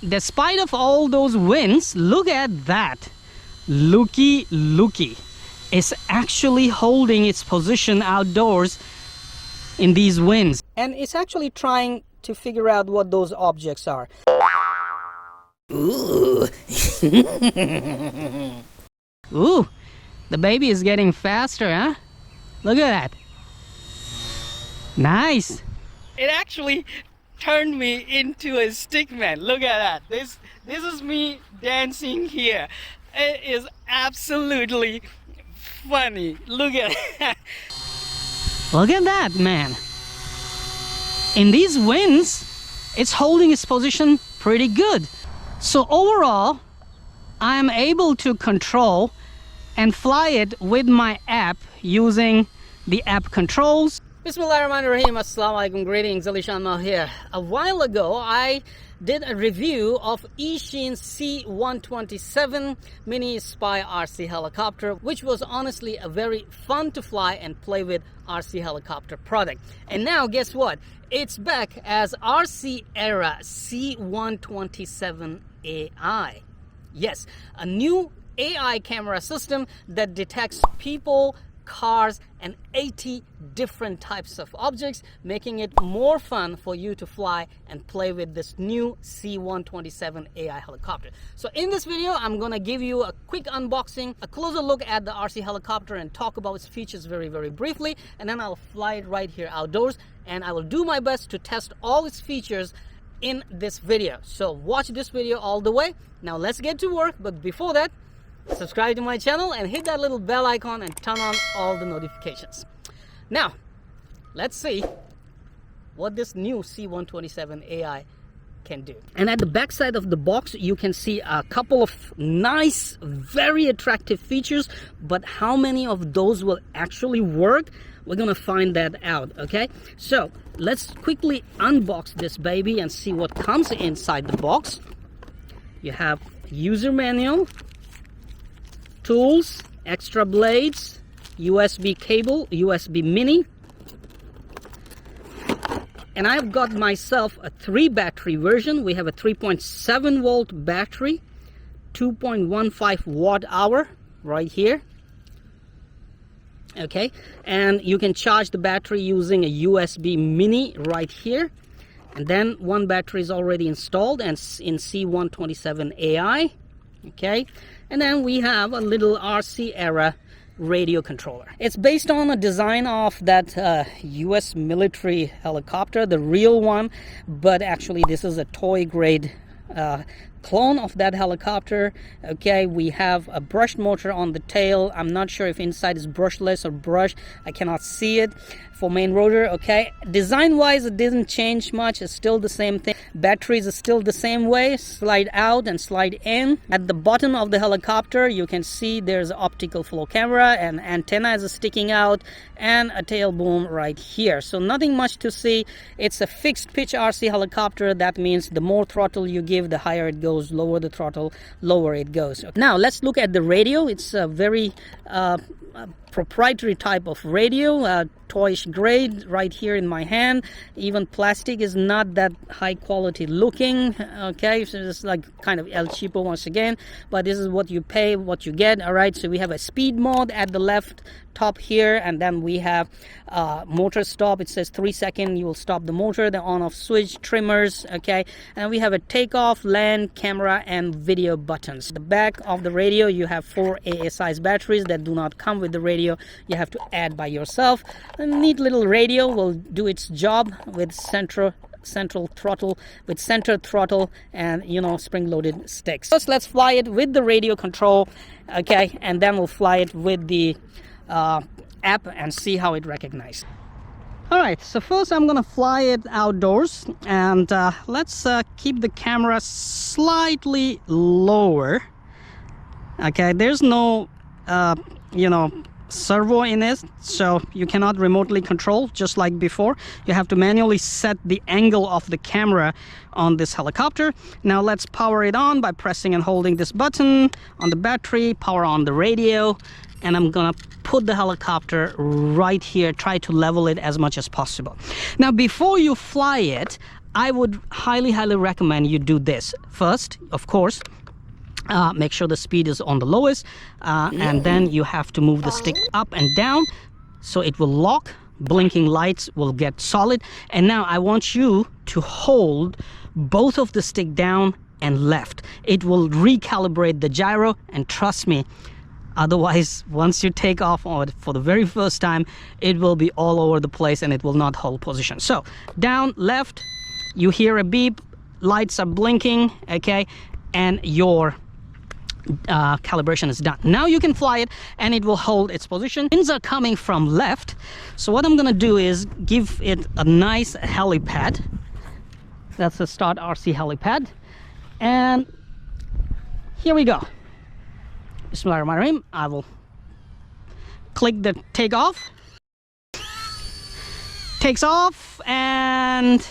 Despite of all those winds, look at that. Looky is actually holding its position outdoors in these winds. And it's actually trying to figure out what those objects are. Ooh. Ooh, the baby is getting faster, huh? Look at that. Nice. It actually turned me into a stickman. Look at that. This is me dancing here. It is absolutely funny. Look at that. Look at that, man. In these winds, it's holding its position pretty good. So overall, I am able to control and fly it with my app using the app controls. Bismillahirrahmanirrahim. Assalamu alaikum. Greetings. AliShanMao here. A while ago, I did a review of Eachine C127 mini spy RC helicopter, which was honestly a very fun to fly and play with RC helicopter product. And now guess what? It's back as RC era C127 AI. Yes, a new AI camera system that detects people, cars, and 80 different types of objects, making it more fun for you to fly and play with this new C127 AI helicopter. So in this video, I'm gonna give you a quick unboxing, a closer look at the RC helicopter, and talk about its features very briefly, and then I'll fly it right here outdoors, and I will do my best to test all its features in this video. So watch this video all the way. Now let's get to work, but before that, subscribe to my channel and hit that little bell icon and turn on all the notifications. Now, let's see what this new C127 AI can do. And at the back side of the box, you can see a couple of nice, very attractive features, but how many of those will actually work? We're gonna find that out, okay? So, let's quickly unbox this baby and see what comes inside the box. You have user manual, tools, extra blades, USB cable, USB mini, and I've got myself a 3 battery version. We have a 3.7 volt battery, 2.15 watt hour right here. Okay, and you can charge the battery using a USB mini right here, and then one battery is already installed and in C127 AI. Okay, and then we have a little RC era radio controller. It's based on a design of that US military helicopter, the real one, but actually this is a toy grade clone of that helicopter. Okay, we have a brushed motor on the tail. I'm not sure if inside is brushless or brushed. I cannot see it. For main rotor, okay, design wise it didn't change much. It's still the same thing. Batteries are still the same way, slide out and slide in. At the bottom of the helicopter, you can see there's an optical flow camera, and antenna is sticking out, and a tail boom right here. So nothing much to see. It's a fixed pitch RC helicopter. That means the more throttle you give, the higher it goes. Lower the throttle, lower it goes. Now let's look at the radio. It's a very proprietary type of radio, toyish grade right here in my hand. Even plastic is not that high quality looking. Okay, so it's like kind of El Cheapo once again, but this is what you pay, what you get. All right, so we have a speed mode at the left top here, and then we have motor stop. It says 3 seconds, you will stop the motor, the on off switch, trimmers. Okay, and we have a takeoff, land, camera, and video buttons. The back of the radio, you have 4 AA-size batteries that do not come with the radio. You have to add by yourself. A neat little radio will do its job with central throttle, with center throttle, and spring-loaded sticks. First, let's fly it with the radio control, okay, and then we'll fly it with the app and see how it recognizes. All right, so first I'm gonna fly it outdoors, and let's keep the camera slightly lower. Okay, there's no servo in it, so you cannot remotely control just like before. You have to manually set the angle of the camera on this helicopter. Now let's power it on by pressing and holding this button on the battery, power on the radio, and I'm gonna put the helicopter right here, try to level it as much as possible. Now before you fly it, I would highly recommend you do this. First, of course, make sure the speed is on the lowest, and then you have to move the stick up and down so it will lock. Blinking lights will get solid. And now I want you to hold both of the stick down and left. It will recalibrate the gyro, and trust me, otherwise once you take off on it for the very first time, it will be all over the place and it will not hold position. So down, left, you hear a beep, lights are blinking, okay, and your calibration is done. Now you can fly it and it will hold its position. Winds are coming from left, so what I'm gonna do is give it a nice helipad. That's a Start RC helipad, and here we go. Bismillahirrahmanirrahim. I will click the takeoff. Takes off, and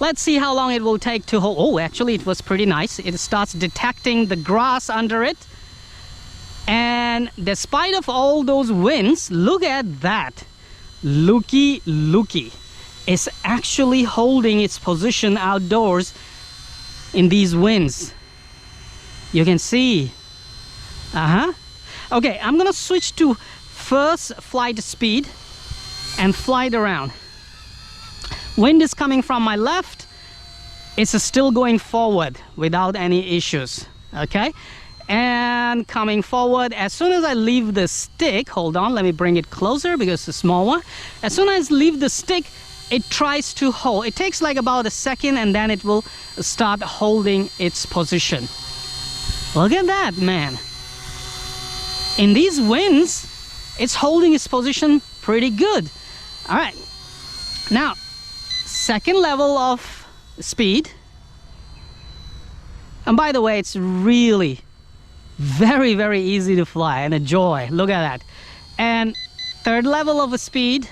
let's see how long it will take to hold. Oh, actually it was pretty nice. It starts detecting the grass under it, and despite of all those winds, look at that. Looky is actually holding its position outdoors in these winds. You can see. Okay, I'm gonna switch to first flight speed and fly it around. Wind is coming from my left. It's still going forward without any issues, okay? And coming forward, as soon as I leave the stick, hold on, let me bring it closer because it's a small one. As soon as I leave the stick, it tries to hold. It takes like about a second, and then it will start holding its position. Look at that, man. In these winds, it's holding its position pretty good. All right, now second level of speed, and by the way, it's really very easy to fly and a joy. Look at that. And third level of a speed.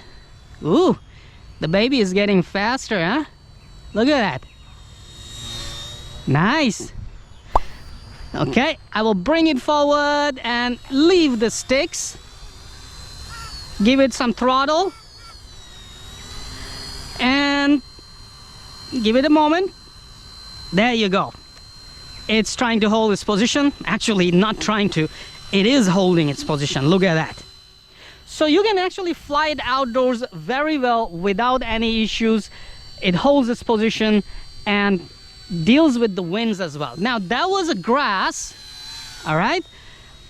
Ooh, the baby is getting faster, huh? Look at that. Nice. Okay, I will bring it forward and leave the sticks. Give it some throttle and give it a moment. There you go. It's trying to hold its position. Actually, not trying to. It is holding its position. Look at that. So you can actually fly it outdoors very well without any issues. It holds its position and deals with the winds as well. Now that was a grass. All right,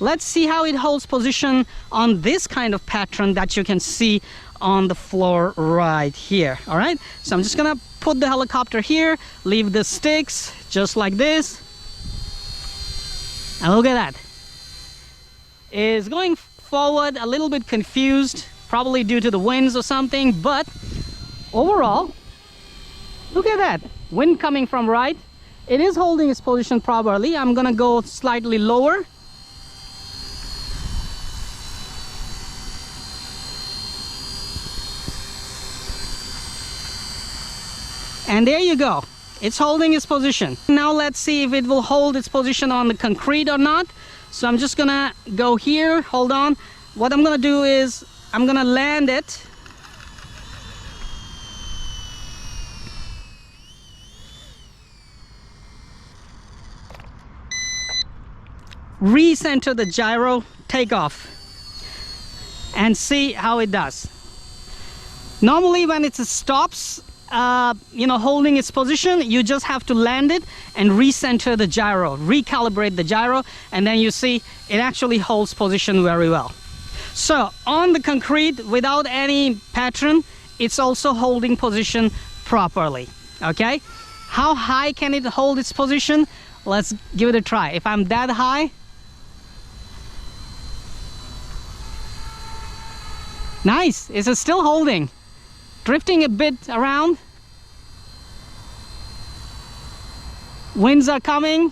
let's see how it holds position on this kind of pattern that you can see on the floor right here. All right, so I'm just gonna put the helicopter here, leave the sticks just like this, and look at that. It's going forward a little bit confused, probably due to the winds or something, but overall, look at that. Wind coming from right. It is holding its position properly. I'm gonna go slightly lower. And there you go. It's holding its position. Now let's see if it will hold its position on the concrete or not. So I'm just gonna go here. Hold on. What I'm gonna do is I'm gonna land it. Recenter the gyro, take off, and see how it does. Normally when it stops, holding its position, you just have to land it and recenter the gyro, recalibrate the gyro, and then you see it actually holds position very well. So on the concrete without any pattern, it's also holding position properly. Okay, how high can it hold its position? Let's give it a try. If I'm that high, nice, it's still holding, drifting a bit around. Winds are coming,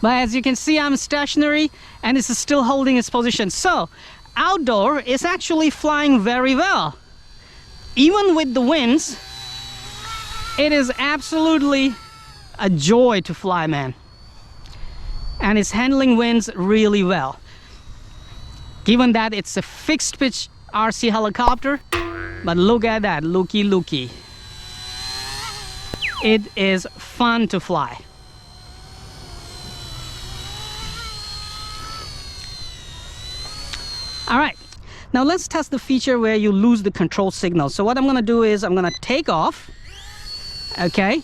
but as you can see, I'm stationary and it's still holding its position. So outdoor is actually flying very well. Even with the winds, it is absolutely a joy to fly, man. And it's handling winds really well. Given that it's a fixed pitch RC helicopter, but look at that, looky. it is fun to fly. All right, now let's test the feature where you lose the control signal. So what I'm going to do is I'm going to take off. Okay,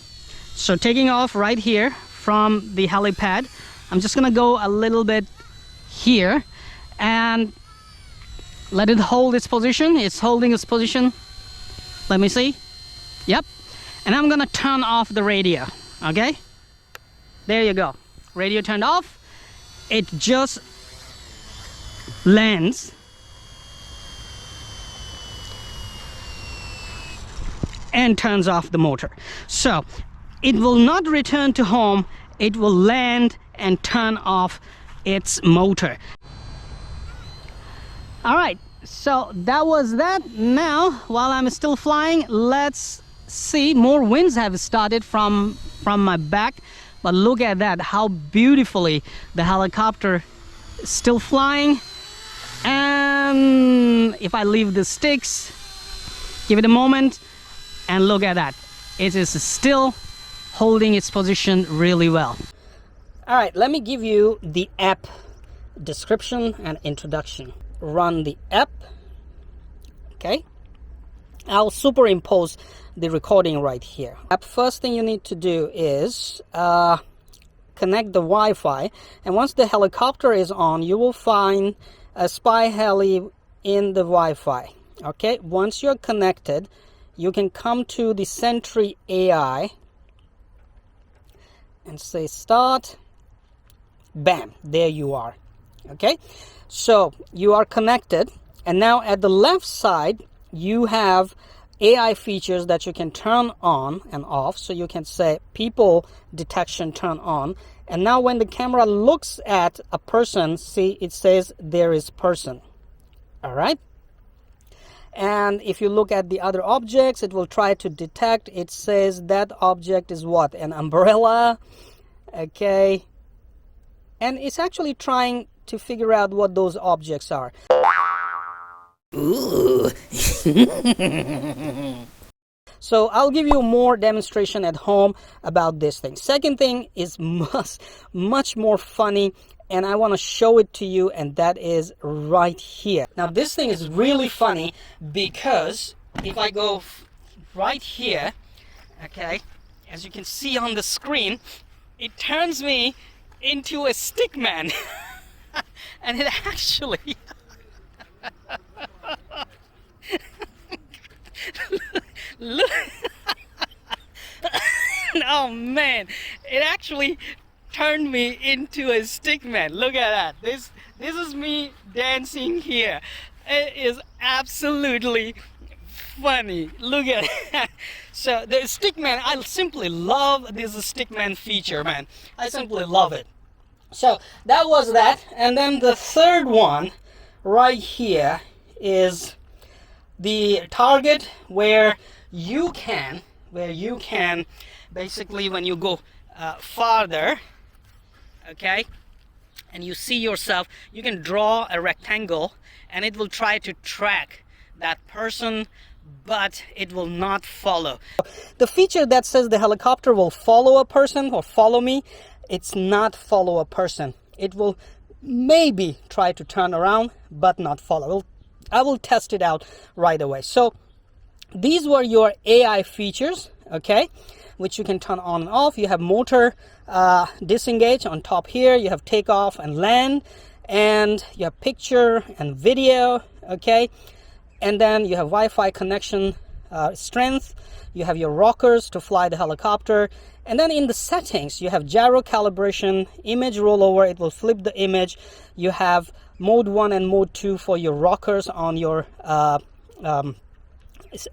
so taking off right here from the helipad, I'm just going to go a little bit here and let it hold its position. It's holding its position. Let me see. Yep. And I'm going to turn off the radio. Okay, there you go. Radio turned off. It just lands and turns off the motor. So it will not return to home, it will land and turn off its motor. All right, so that was that. Now while I'm still flying, let's see, more winds have started from my back, but look at that, how beautifully the helicopter is still flying. And if I leave the sticks, give it a moment, and look at that, it is still holding its position really well. All right, let me give you the app description and introduction. Run the app. Okay, I'll superimpose the recording right here. First thing you need to do is connect the Wi-Fi, and once the helicopter is on, you will find a spy heli in the Wi-Fi. Okay, once you're connected, you can come to the Sentry AI and say start. Bam, there you are. Okay, so you are connected, and now at the left side you have AI features that you can turn on and off. So you can say people detection turn on, and now when the camera looks at a person, see, it says there is person. All right, and if you look at the other objects, it will try to detect. It says that object is what? An umbrella. Okay, and it's actually trying to figure out what those objects are. Ooh. So I'll give you more demonstration at home about this thing. Second thing is much more funny, and I want to show it to you, and that is right here. Now this thing is really funny because if I go right here, okay, as you can see on the screen, it turns me into a stick man. And it actually look. Oh man, it actually turned me into a stick man. Look at that. This is me dancing here. It is absolutely funny. Look at it. So the stickman, I simply love this stickman feature, man. I simply love it. So that was that. And then the third one right here is the target, where you can basically, when you go farther, okay, and you see yourself, you can draw a rectangle and it will try to track that person, but it will not follow. The feature that says the helicopter will follow a person or follow me, it's not follow a person. It will maybe try to turn around but not follow. I will test it out right away. So these were your AI features, okay, which you can turn on and off. You have motor disengage on top here. You have takeoff and land, and you have picture and video, okay, and then you have Wi-Fi connection strength. You have your rockers to fly the helicopter, and then in the settings you have gyro calibration, image rollover, it will flip the image. You have mode 1 and mode 2 for your rockers on your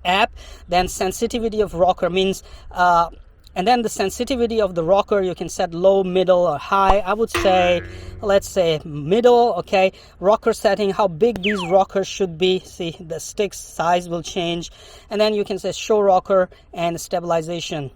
app. Then sensitivity of rocker means and then the sensitivity of the rocker, you can set low, middle, or high. I would say, let's say middle, okay. Rocker setting, how big these rockers should be. See, the stick size will change. And then you can say show rocker and stabilization.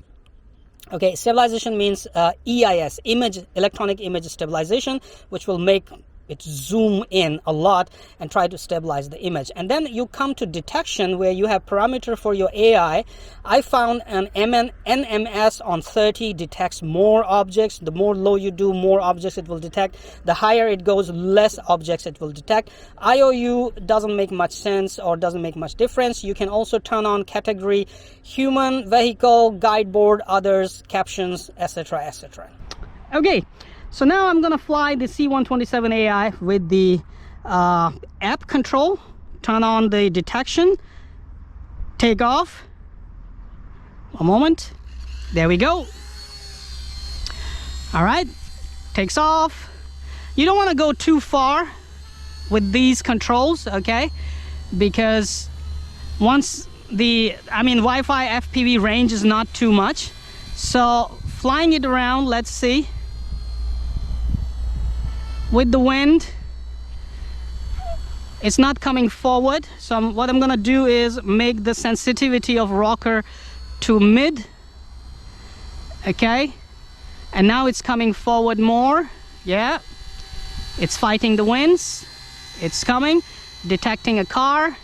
Okay, stabilization means EIS, electronic image stabilization, which will make it zoom in a lot and try to stabilize the image. And then you come to detection, where you have parameter for your AI. I found an NMS on 30 detects more objects. The more low you do, more objects it will detect. The higher it goes, less objects it will detect. IOU doesn't make much sense or doesn't make much difference. You can also turn on category, human, vehicle, guideboard, others, captions, etc, etc. Okay, so now I'm gonna fly the C127 AI with the app control. Turn on the detection, take off. A moment, there we go. All right, takes off. You don't want to go too far with these controls, okay? Because once the Wi-Fi FPV range is not too much, so flying it around, let's see. With the wind, it's not coming forward, so what I'm gonna do is make the sensitivity of rocker to mid. Okay, and now it's coming forward more. Yeah, it's fighting the winds. It's coming, detecting a car.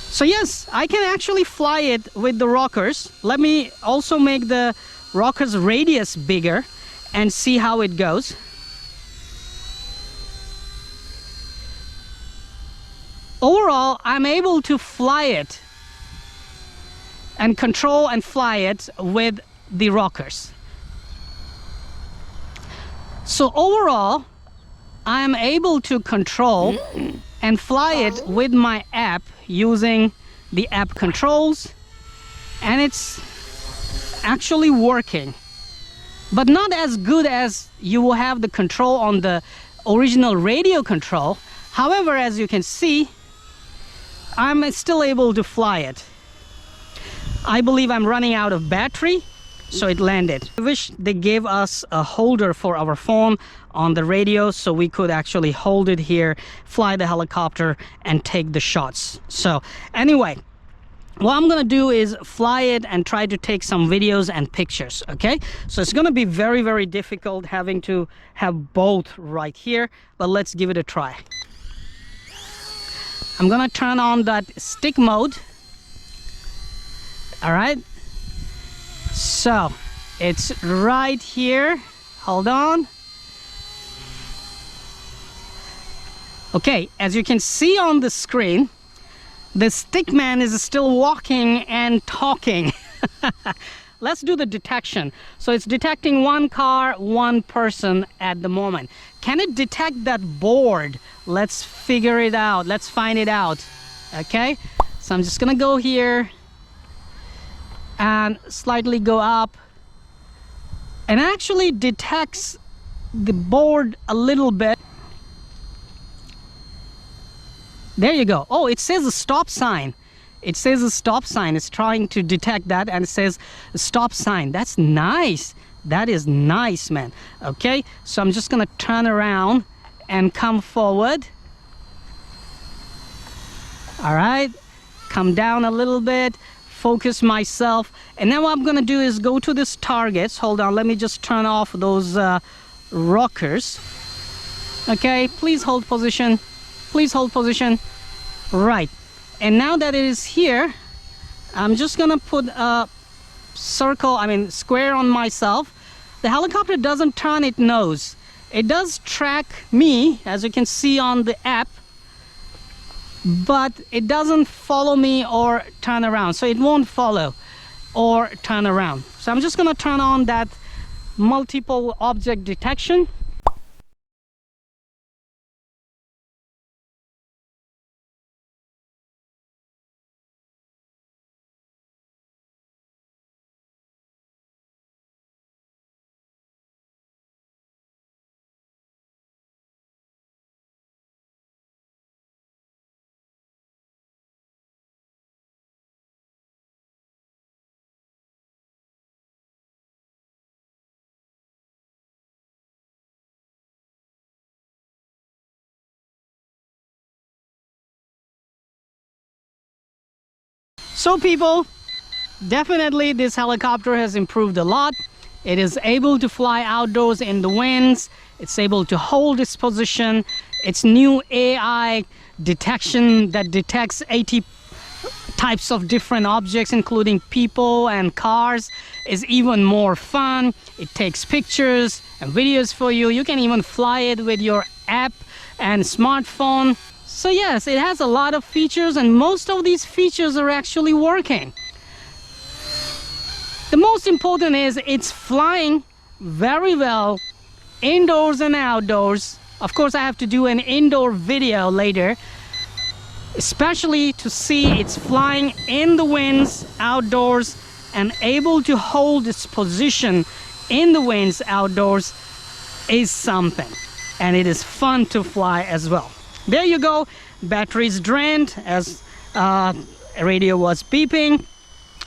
So yes, I can actually fly it with the rockers. Let me also make the rockers radius bigger and see how it goes. Overall, I'm able to fly it and control and fly it with the rockers. So overall, I am able to control and fly it with my app using the app controls, and it's actually working, but not as good as you will have the control on the original radio control. However, as you can see, I'm still able to fly it. I believe I'm running out of battery, so it landed. I wish they gave us a holder for our phone on the radio so we could actually hold it here, fly the helicopter, and take the shots. So anyway, what I'm gonna do is fly it and try to take some videos and pictures, okay? So it's gonna be very, very difficult having to have both right here, but let's give it a try. I'm gonna turn on that stick mode. All right, so it's right here. Hold on. Okay, as you can see on the screen, the stick man is still walking and talking. Let's do the detection. So it's detecting one car, one person at the moment. Can it detect that board? Let's figure it out. Let's find it out. Okay, so I'm just gonna go here and slightly go up, and actually detects the board a little bit. There you go. Oh, it says a stop sign. It says a stop sign. It's trying to detect that, and it says a stop sign. That's nice. That is nice, man. Okay, so I'm just gonna turn around and come forward. All right, come down a little bit, focus myself, and now what I'm gonna do is go to this targets. Hold on, let me just turn off those rockers. Okay, please hold position. Please hold position. Right, and now that it is here, I'm just gonna put a circle, square on myself. The helicopter doesn't turn its nose. It does track me, as you can see on the app, but it doesn't follow me or turn around. So it won't follow or turn around. So I'm just gonna turn on that multiple object detection. So people, definitely this helicopter has improved a lot. It is able to fly outdoors in the winds. It's able to hold its position. Its new AI detection that detects 80 types of different objects, including people and cars, is even more fun. It takes pictures and videos for you. You can even fly it with your app and smartphone. So yes, it has a lot of features, and most of these features are actually working. The most important is it's flying very well indoors and outdoors. Of course, I have to do an indoor video later, especially to see it's flying in the winds outdoors and able to hold its position in the winds outdoors is something. And it is fun to fly as well. There you go. Battery's drained as radio was beeping.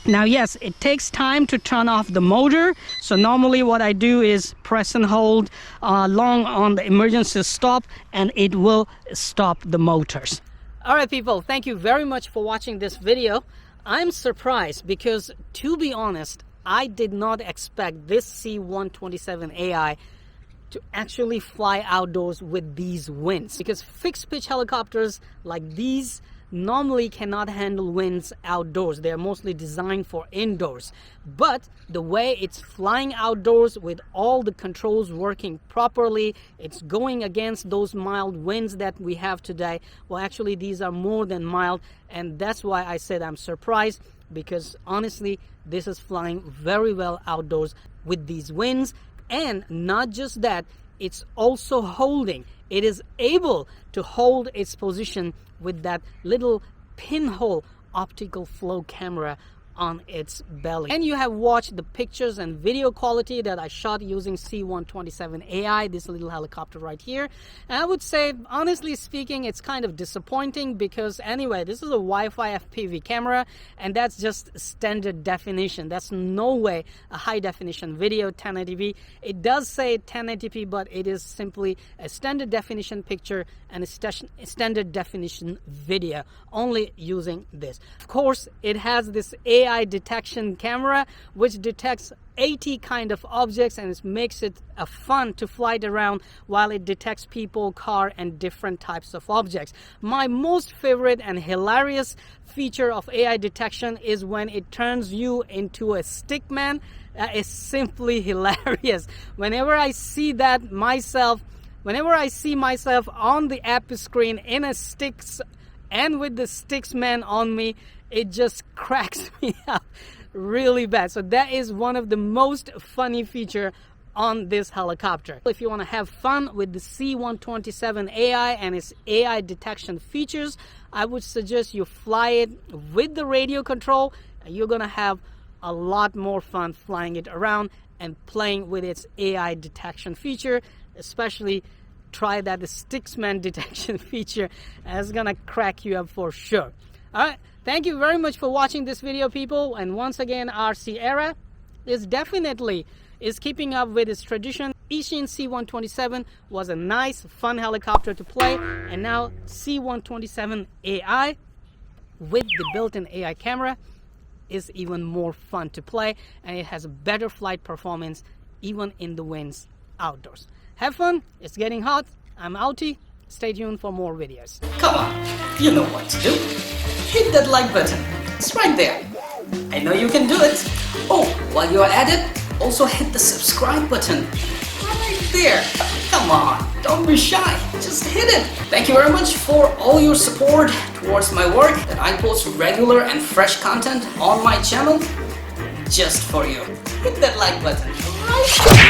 Now yes, it takes time to turn off the motor, so normally what I do is press and hold long on the emergency stop, and it will stop the motors. Alright people, thank you very much for watching this video. I'm surprised because, to be honest, I did not expect this C127 AI to actually fly outdoors with these winds, because fixed pitch helicopters like these normally cannot handle winds outdoors. They're mostly designed for indoors. But the way it's flying outdoors with all the controls working properly, it's going against those mild winds that we have today. Well, actually these are more than mild, and that's why I said I'm surprised, because honestly this is flying very well outdoors with these winds. And not just that, it's also holding. It is able to hold its position with that little pinhole optical flow camera on its belly. And you have watched the pictures and video quality that I shot using C127 AI, this little helicopter right here. And I would say, honestly speaking, it's kind of disappointing, because anyway, this is a Wi-Fi FPV camera, and that's just standard definition. That's no way a high definition video 1080p. It does say 1080p, but it is simply a standard definition picture and a standard definition video, only using this. Of course, it has this AI detection camera which detects 80 kind of objects, and it makes it fun to fly it around while it detects people, car, and different types of objects. My most favorite and hilarious feature of AI detection is when it turns you into a stick man. That is simply hilarious. Whenever I see myself on the app screen in a sticks and with the sticks man on me, it just cracks me up really bad. So that is one of the most funny feature on this helicopter. If you want to have fun with the C127 AI and its AI detection features, I would suggest you fly it with the radio control. You're gonna have a lot more fun flying it around and playing with its AI detection feature. Especially try that the sticksman detection feature. It's gonna crack you up for sure. All right, thank you very much for watching this video, people. And once again, our Sierra is definitely keeping up with its tradition. Ishin C127 was a nice, fun helicopter to play, and now C127 AI with the built-in AI camera is even more fun to play, and it has a better flight performance even in the winds outdoors. Have fun, it's getting hot. I'm outie. Stay tuned for more videos. Come on, you know what to do. Hit that like button. It's right there. I know you can do it. Oh, while you're at it, also hit the subscribe button. Right there. Come on, don't be shy. Just hit it. Thank you very much for all your support towards my work, that I post regular and fresh content on my channel just for you. Hit that like button right there.